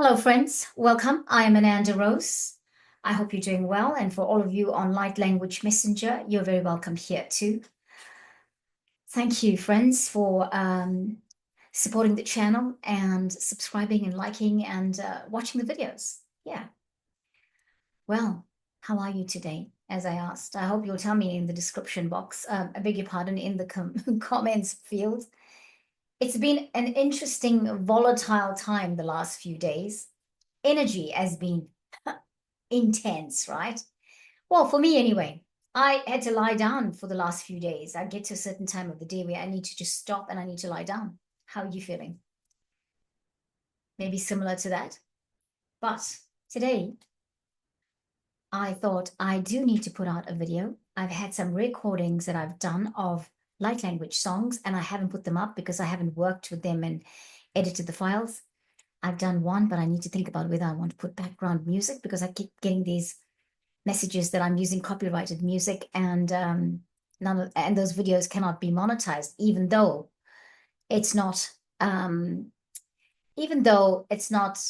Hello, friends. Welcome. I am Ananda Rose. I hope you're doing well. And for all of you on Light Language Messenger, you're very welcome here too. Thank you, friends, for supporting the channel and subscribing and liking and watching the videos. Yeah. Well, how are you today? As I asked, I hope you'll tell me in the description box. I beg your pardon, in the comments field. It's been an interesting, volatile time the last few days. Energy has been intense, right? Well, for me anyway, I had to lie down for the last few days. I get to a certain time of the day where I need to just stop and I need to lie down. How are you feeling? Maybe similar to that. But today, I thought I do need to put out a video. I've had some recordings that I've done of light language songs, and I haven't put them up because I haven't worked with them and edited the files. I've done one, but I need to think about whether I want to put background music because I keep getting these messages that I'm using copyrighted music, and and those videos cannot be monetized, it's not um, even though it's not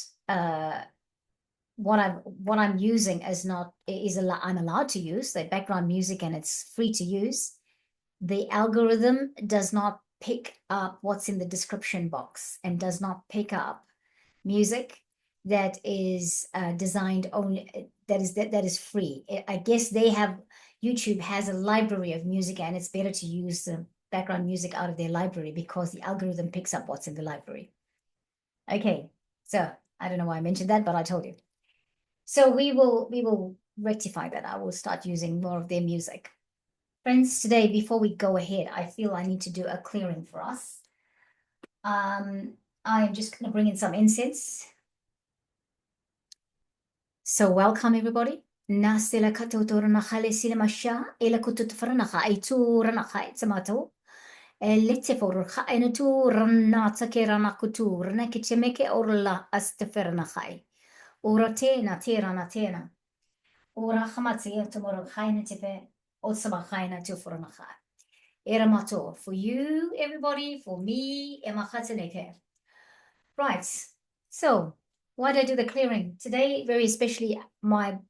what I'm using is not is I'm allowed to use the background music and it's free to use. The algorithm does not pick up what's in the description box and does not pick up music that is designed only that is free. I guess YouTube has a library of music, and it's better to use the background music out of their library because the algorithm picks up what's in the library. Okay, so I don't know why I mentioned that, but I told you. So we will rectify that. I will start using more of their music. Friends, today, before we go ahead, I feel I need to do a clearing for us. I'm just going to bring in some incense. So welcome everybody. Nasila katotorna khale silmasha ila kututfarnaha aiturnaha itsamato. Elitseforha enatu ranata kerana kuturna kichemeke orla astefernaha. Uratena terana tena. Ura khamatsi tomorrow khaina tepe otsama khaina tufurnaha. Eramato for you everybody, for me emakhateneke. Right. So why did I do the clearing today? Very especially my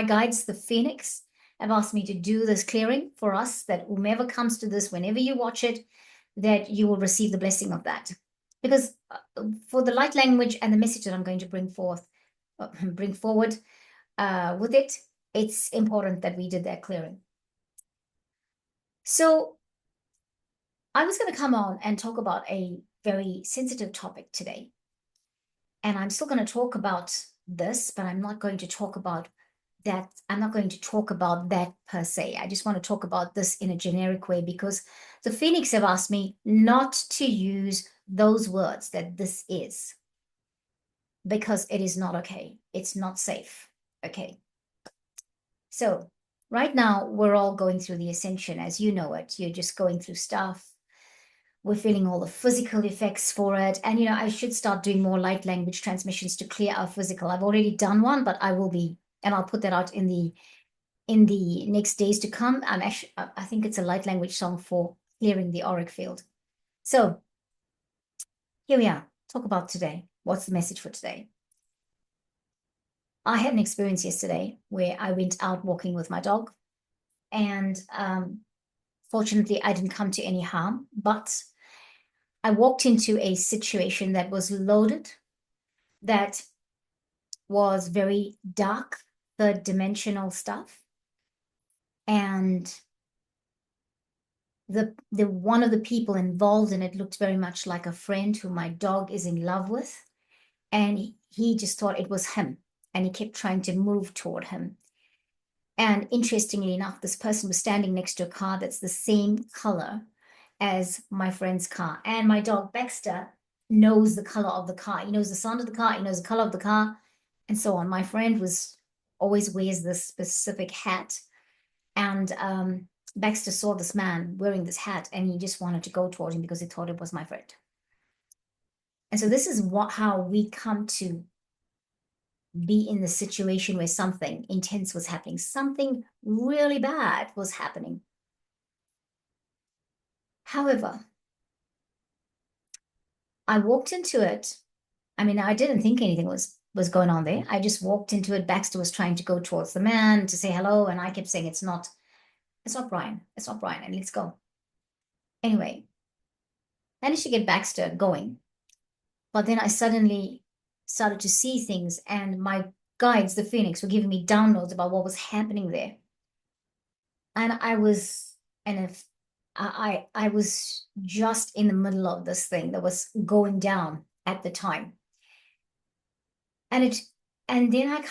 guides, the Phoenix, have asked me to do this clearing for us, that whomever comes to this, whenever you watch it, that you will receive the blessing of that. Because for the light language and the message that I'm going to bring forward with it, it's important that we did that clearing. So I was going to come on and talk about a very sensitive topic today. And I'm still going to talk about this, but I'm not going to talk about that. I'm not going to talk about that per se. I just want to talk about this in a generic way because the Phoenix have asked me not to use those words that this is, because it is not okay. It's not safe. Okay. So right now we're all going through the ascension as you know it. You're just going through stuff. We're feeling all the physical effects for it. And, I should start doing more light language transmissions to clear our physical. I've already done one, but I will be, and I'll put that out in the next days to come. I think it's a light language song for clearing the auric field. So here we are. Talk about today. What's the message for today? I had an experience yesterday where I went out walking with my dog, and fortunately, I didn't come to any harm, but I walked into a situation that was loaded, that was very dark, third dimensional stuff. And the one of the people involved in it looked very much like a friend who my dog is in love with. And he just thought it was him. And he kept trying to move toward him. And interestingly enough, this person was standing next to a car that's the same color as my friend's car. And my dog Baxter knows the color of the car. He knows the sound of the car. He knows the color of the car, and so on. My friend always wears this specific hat. And Baxter saw this man wearing this hat, and he just wanted to go toward him because he thought it was my friend. And so this is how we come to be in the situation where something intense was happening. Something really bad was happening. However, I walked into it I mean, I didn't think anything was going on there. I just walked into it. Baxter was trying to go towards the man to say hello, and I kept saying, it's not Brian. It's not Brian, and let's go. Anyway, managed to get Baxter going. But then I suddenly started to see things, and my guides, the Phoenix, were giving me downloads about what was happening there. And I was, and if I was just in the middle of this thing that was going down at the time. And then I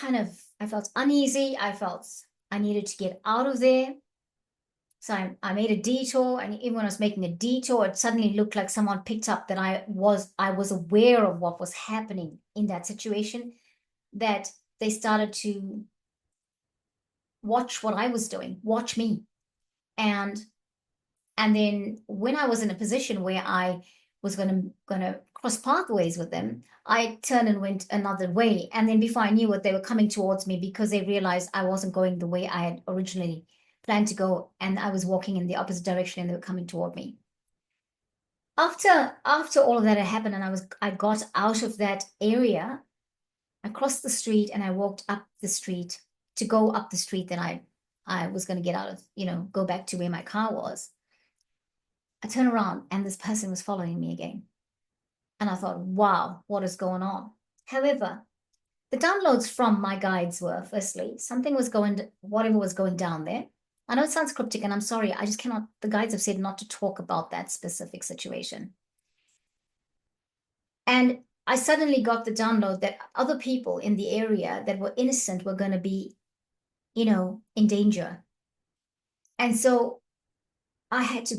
felt uneasy. I felt I needed to get out of there. So I made a detour, and even when I was making a detour, it suddenly looked like someone picked up that I was aware of what was happening in that situation, that they started to watch what I was doing, watch me. And then when I was in a position where I was gonna cross pathways with them, I turned and went another way. And then before I knew it, they were coming towards me because they realized I wasn't going the way I had originally planned to go, and I was walking in the opposite direction, and they were coming toward me. After all of that had happened, and I got out of that area, I crossed the street and I walked up the street to go up the street that I was going to get out of, go back to where my car was. I turned around and this person was following me again. And I thought, wow, what is going on? However, the downloads from my guides were, firstly, whatever was going down there. I know it sounds cryptic, and I'm sorry, I just cannot, the guides have said not to talk about that specific situation. And I suddenly got the download that other people in the area that were innocent were going to be, in danger. And so I had to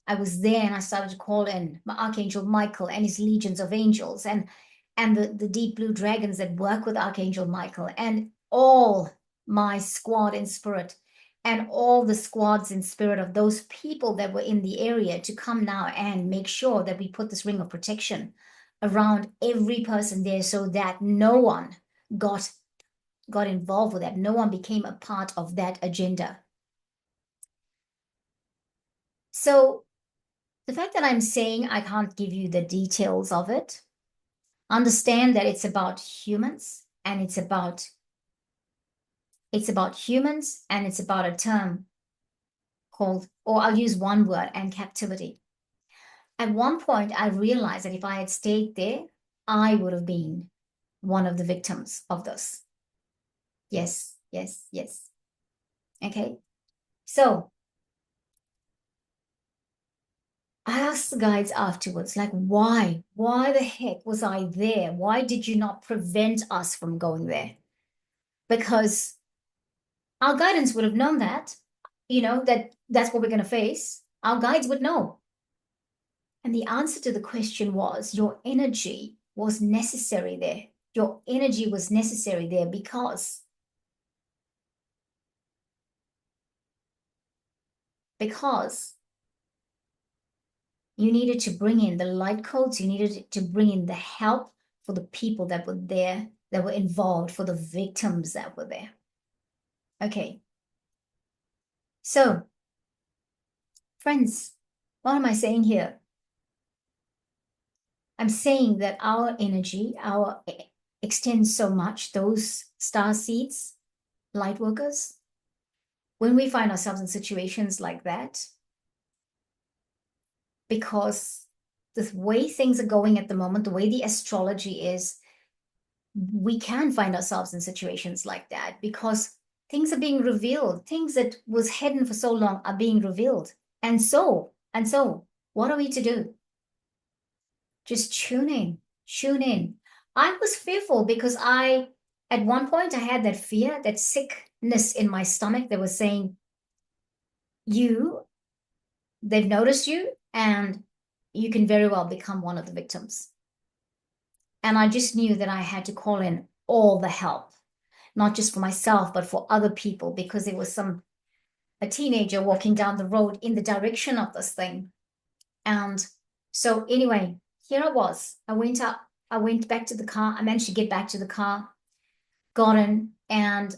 I was there, and I started to call in my Archangel Michael and his legions of angels, and the deep blue dragons that work with Archangel Michael, and all my squad in spirit, and all the squads in spirit of those people that were in the area to come now and make sure that we put this ring of protection around every person there, so that no one got involved with that. No one became a part of that agenda. So the fact that I'm saying I can't give you the details of it, understand that it's about humans, and it's about humans, and it's about a term called, or I'll use one word, and captivity. At one point, I realized that if I had stayed there, I would have been one of the victims of this. Yes, yes, yes. Okay. So I asked the guides afterwards, like, why? Why the heck was I there? Why did you not prevent us from going there? Because our guidance would have known that, that's what we're going to face. Our guides would know. And the answer to the question was, your energy was necessary there. Your energy was necessary there because you needed to bring in the light codes. You needed to bring in the help for the people that were there, that were involved, for the victims that were there. Okay. So, friends, what am I saying here? I'm saying that our energy, extends so much, those Starseeds Light Workers, when we find ourselves in situations like that, because the way things are going at the moment, the way the astrology is, we can find ourselves in situations like that because things are being revealed. Things that was hidden for so long are being revealed. And so, what are we to do? Just tune in. I was fearful because at one point, I had that fear, that sickness in my stomach that was saying, they've noticed you, and you can very well become one of the victims. And I just knew that I had to call in all the help, not just for myself, but for other people, because there was a teenager walking down the road in the direction of this thing. And so anyway, here I was. I went back to the car. I managed to get back to the car, got in, and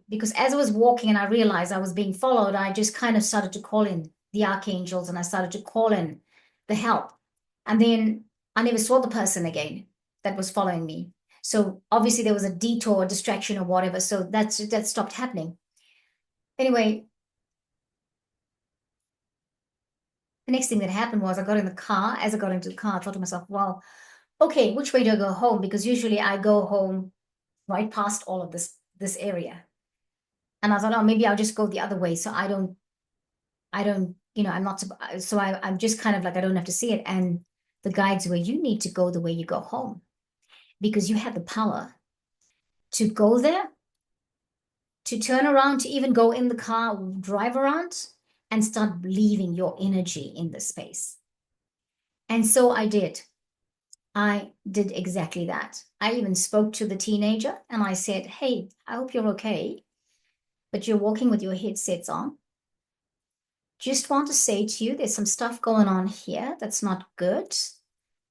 because as I was walking and I realized I was being followed, I just kind of started to call in the archangels, and I started to call in the help. And then I never saw the person again. that was following me. So obviously there was a detour, distraction, or whatever. So that stopped happening. Anyway, the next thing that happened was I got in the car. As I got into the car, I thought to myself, well, okay, which way do I go home? Because usually I go home right past all of this area. And I thought, oh, maybe I'll just go the other way. So I don't, I'm not, so I'm just kind of like, I don't have to see it. And the guides were, you need to go the way you go home because you have the power to go there, to turn around, to even go in the car, drive around and start leaving your energy in the space. And so I did. I did exactly that. I even spoke to the teenager and I said, hey, I hope you're okay, but you're walking with your headsets on. Just want to say to you, there's some stuff going on here that's not good.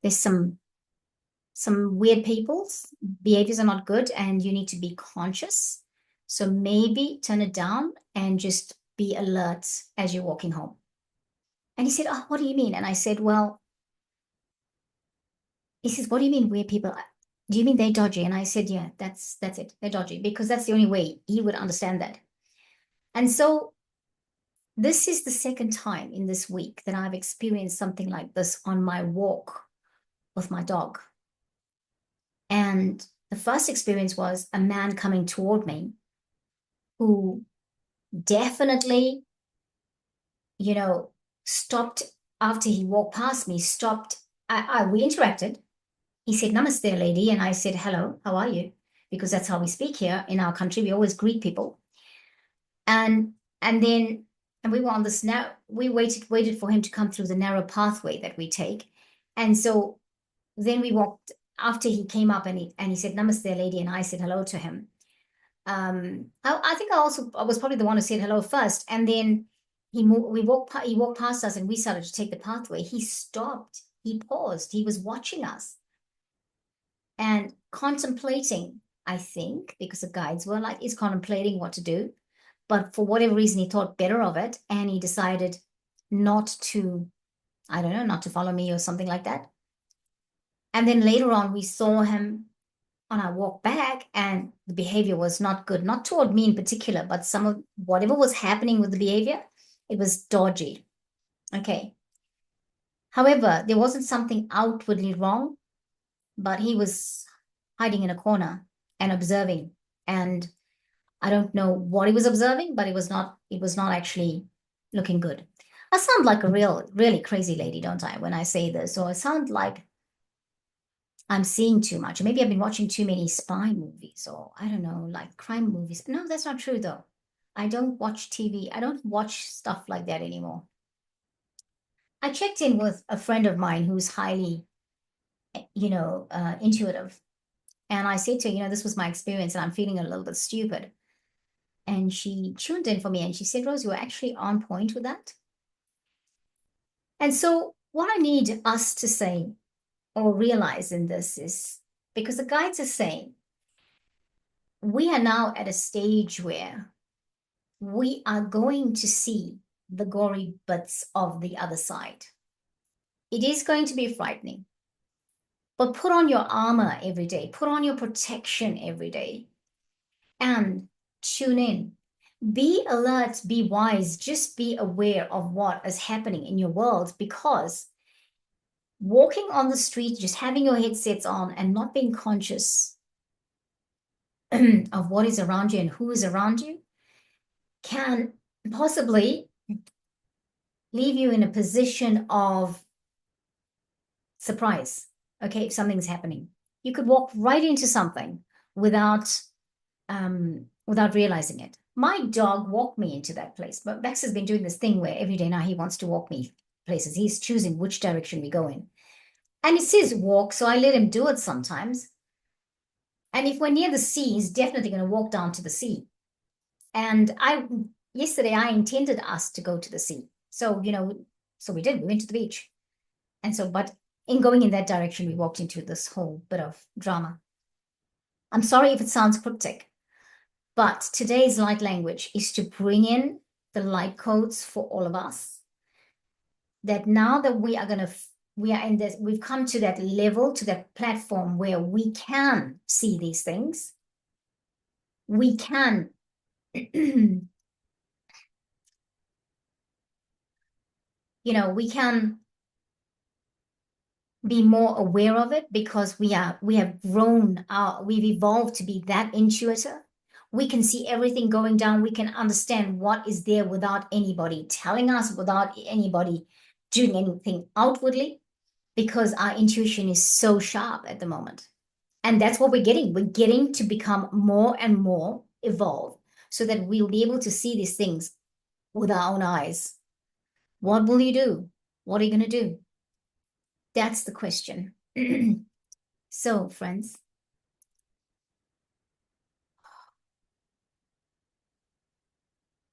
There's some weird people's behaviors are not good and you need to be conscious. So maybe turn it down and just be alert as you're walking home. And he said, oh, what do you mean? And I said, well, he says, what do you mean weird people? Do you mean they're dodgy? And I said, yeah, that's it. They're dodgy because that's the only way he would understand that. And so this is the second time in this week that I've experienced something like this on my walk with my dog. And the first experience was a man coming toward me who definitely, stopped after he walked past me, stopped. We interacted. He said, Namaste, lady. And I said, hello, how are you? Because that's how we speak here in our country. We always greet people. And then we were on this now, we waited for him to come through the narrow pathway that we take. And so then we walked after he came up and he said, Namaste, lady. And I said hello to him. I think I was probably the one who said hello first. And then he walked past us and we started to take the pathway. He stopped, he paused, he was watching us and contemplating, I think, because the guides were like, he's contemplating what to do. But for whatever reason, he thought better of it and he decided not to, I don't know, not to follow me or something like that. And then later on, we saw him on our walk back and the behavior was not good, not toward me in particular, but some of whatever was happening with the behavior, it was dodgy. Okay. However, there wasn't something outwardly wrong, but he was hiding in a corner and observing. And I don't know what he was observing, but it was not actually looking good. I sound like a really crazy lady, don't I, when I say this? Or I sound like I'm seeing too much. Maybe I've been watching too many spy movies or I don't know, like crime movies. No, that's not true though. I don't watch TV. I don't watch stuff like that anymore. I checked in with a friend of mine who's highly, intuitive. And I said to her, this was my experience and I'm feeling a little bit stupid. And she tuned in for me and she said, Rose, you were actually on point with that. And so what I need us to say or realize in this is because the guides are saying we are now at a stage where we are going to see the gory bits of the other side. It is going to be frightening, but put on your armor every day, put on your protection every day, and tune in. Be alert, be wise, just be aware of what is happening in your world because walking on the street, just having your headsets on and not being conscious of what is around you and who is around you can possibly leave you in a position of surprise. Okay, if something's happening, you could walk right into something without realizing it. My dog walked me into that place, but Bex has been doing this thing where every day now he wants to walk me places. He's choosing which direction we go in. And it says walk, so I let him do it sometimes. And if we're near the sea, he's definitely going to walk down to the sea. And yesterday I intended us to go to the sea. So, so we did, we went to the beach. And so, but in going in that direction, we walked into this whole bit of drama. I'm sorry if it sounds cryptic, but today's light language is to bring in the light codes for all of us. That now that we are going to we've come to that level, to that platform where we can see these things. We can we can be more aware of it because we have grown, we've evolved to be that intuitive. We can see everything going down. We can understand what is there without anybody telling us, without anybody doing anything outwardly, because our intuition is so sharp at the moment. And that's what we're getting. We're getting to become more and more evolved so that we'll be able to see these things with our own eyes. What will you do? What are you going to do? That's the question. So, friends,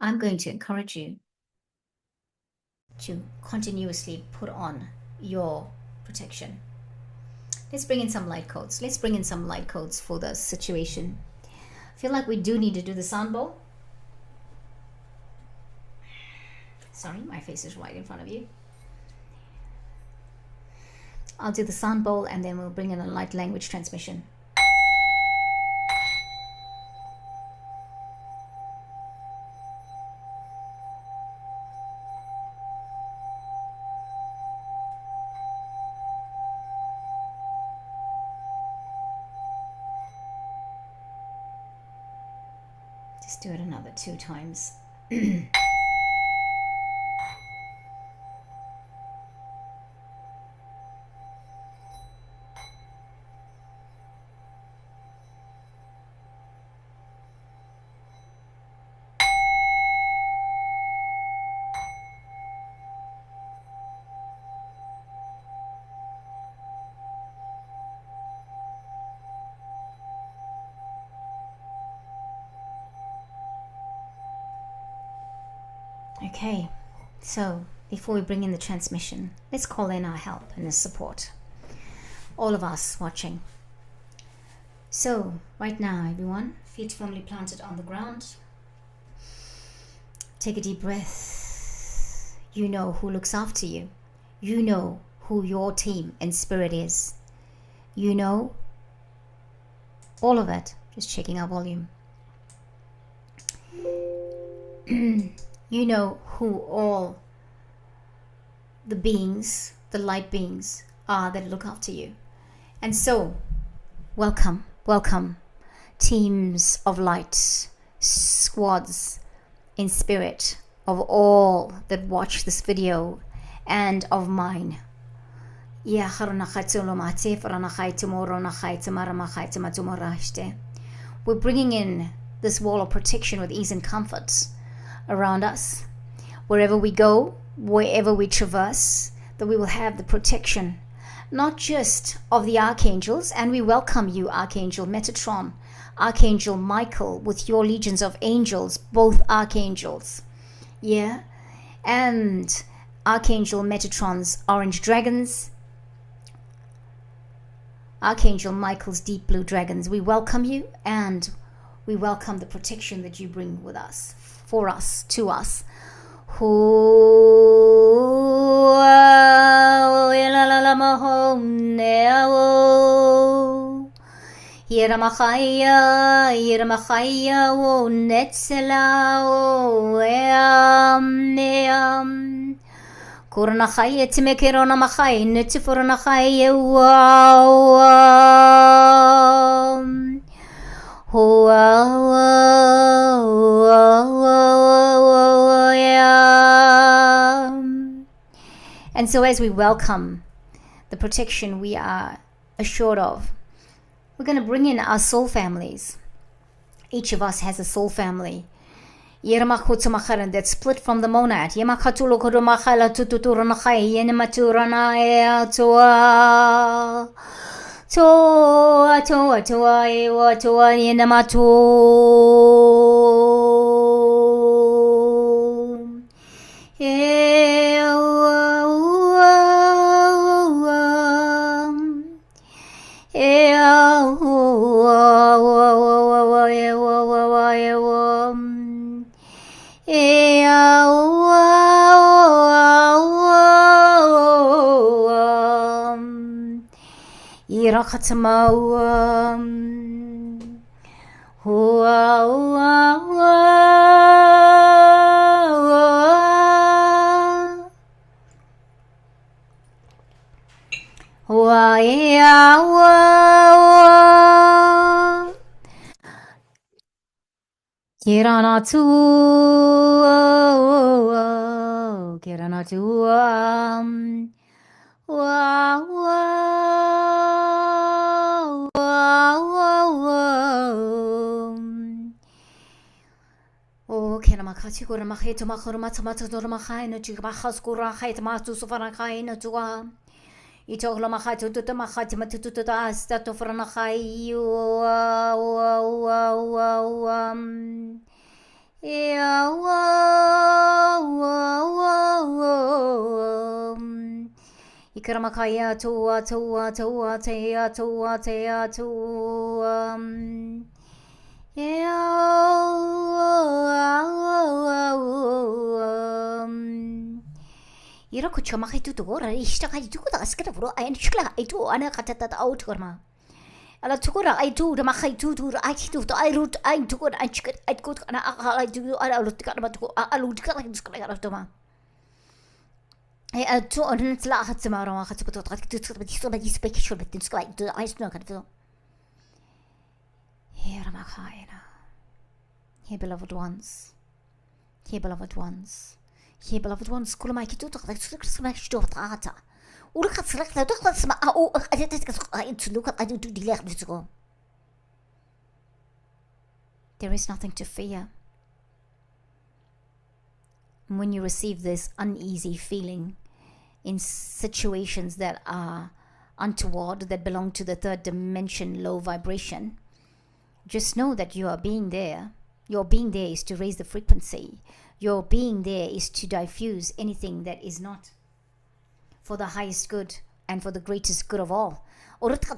I'm going to encourage you to continuously put on your protection. Let's bring in some light codes. Let's bring in some light codes for the situation. I feel like we do need to do the sound bowl. Sorry, my face is right in front of you. I'll do the sound bowl and then we'll bring in a light language transmission. Just do it another 2 times. Okay, so before we bring in the transmission, let's call in our help and the support. All of us watching. So, right now, everyone, feet firmly planted on the ground. Take a deep breath. You know who looks after you. You know who your team and spirit is. You know all of it. Just checking our volume. You know who all the beings, the light beings are that look after you. And so, welcome, welcome, teams of light, squads in spirit of all that watch this video and of mine. We're bringing in this wall of protection with ease and comfort around us. Wherever we go, wherever we traverse, that we will have the protection, not just of the archangels, and we welcome you, Archangel Metatron, Archangel Michael, with your legions of angels, both archangels, yeah, and Archangel Metatron's orange dragons, Archangel Michael's deep blue dragons. We welcome you, and we welcome the protection that you bring with us, for us, to us. Kurna khayet mekirona makhay netifurna khay And so as we welcome the protection we are assured of, we're going to bring in our soul families. Each of us has a soul family that's split from the monad. Oh, kena makati kura makita makura matamata dora makaina tu makas kura kaita matu sufana kaina tua. Ito la makati tu makati matu tu asta tu frana kai Ikaramakaya tua tua tua tea tua tea tua Iraku chamaki tu ora ishtaka tu da skata bro ayan shkla itu ana katata out korma ala tukura ai tu da makai tu ai tu ai root ai tukura ai chkat ai kut ana ai tu ala lutka da tu alu tka la skala gara to ma ai tu on tla hat samara ma hat tu tu tu ba spek shul betin skala tu ai sno kan to here makaina here beloved ones here beloved ones here beloved ones kula mai kitu tu tu skala shto ta ولك تصلك لا تخلص اسمع او انت لوك قاعد تدي لي خبزكم There is nothing to fear when you receive this uneasy feeling in situations that are untoward, that belong to the third dimension, low vibration. Just know that you are being there. Your being there is to raise the frequency. Your being there is to diffuse anything that is not for the highest good and for the greatest good of all. It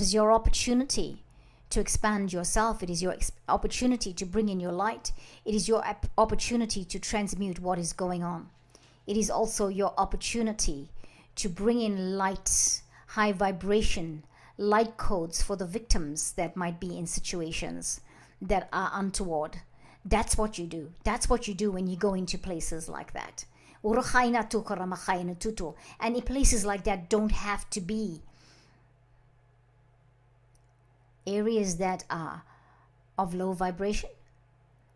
is your opportunity to expand yourself. It is your opportunity to bring in your light. It is your opportunity to transmute what is going on. It is also your opportunity to bring in light, high vibration, light codes for the victims that might be in situations that are untoward. That's what you do. That's what you do when you go into places like that. And places like that don't have to be areas that are of low vibration,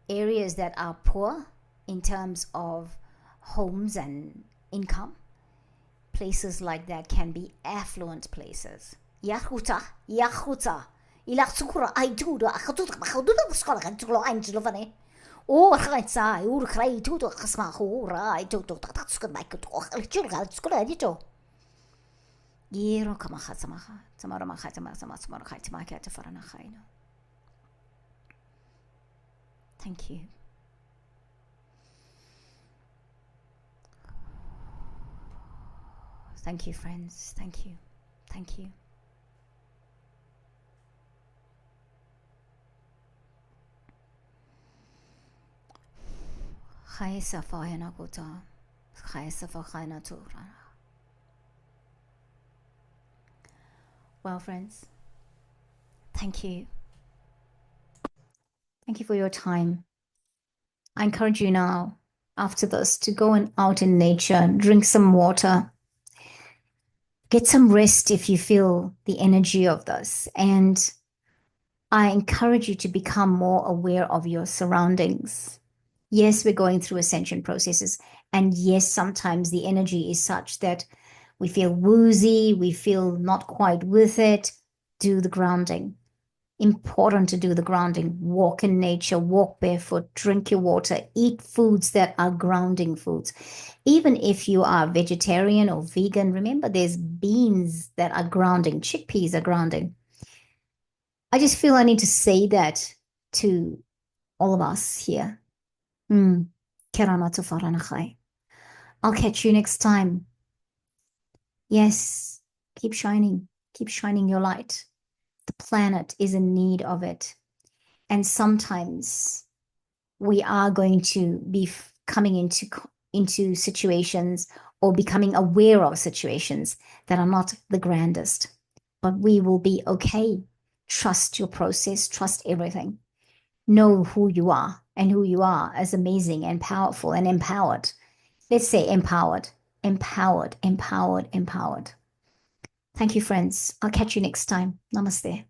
areas that are poor in terms of homes and income. Places like that can be affluent places. Yahuta. Ilaksukura I do the Oh, right side, you cry to the Kasma, who right to that's good like a children, it's good editor. Yero Kamahatsamaha, Samarama Hatama, Samasmar Hatimaka to Faranahaino. Thank you. Thank you, friends. Thank you. Thank you. Well, friends, thank you. Thank you for your time. I encourage you now, after this, to go out in nature, drink some water, get some rest if you feel the energy of this. And I encourage you to become more aware of your surroundings. Yes, we're going through ascension processes. And yes, sometimes the energy is such that we feel woozy, we feel not quite with it. Do the grounding. Important to do the grounding. Walk in nature, walk barefoot, drink your water, eat foods that are grounding foods. Even if you are vegetarian or vegan, remember there's beans that are grounding, chickpeas are grounding. I just feel I need to say that to all of us here. I'll catch you next time. Yes, keep shining your light. The planet is in need of it. And sometimes we are going to be coming into situations or becoming aware of situations that are not the grandest. But we will be okay. Trust your process, trust everything. Know who you are and who you are as amazing and powerful and empowered. Let's say empowered, empowered, empowered, empowered. Thank you, friends. I'll catch you next time. Namaste.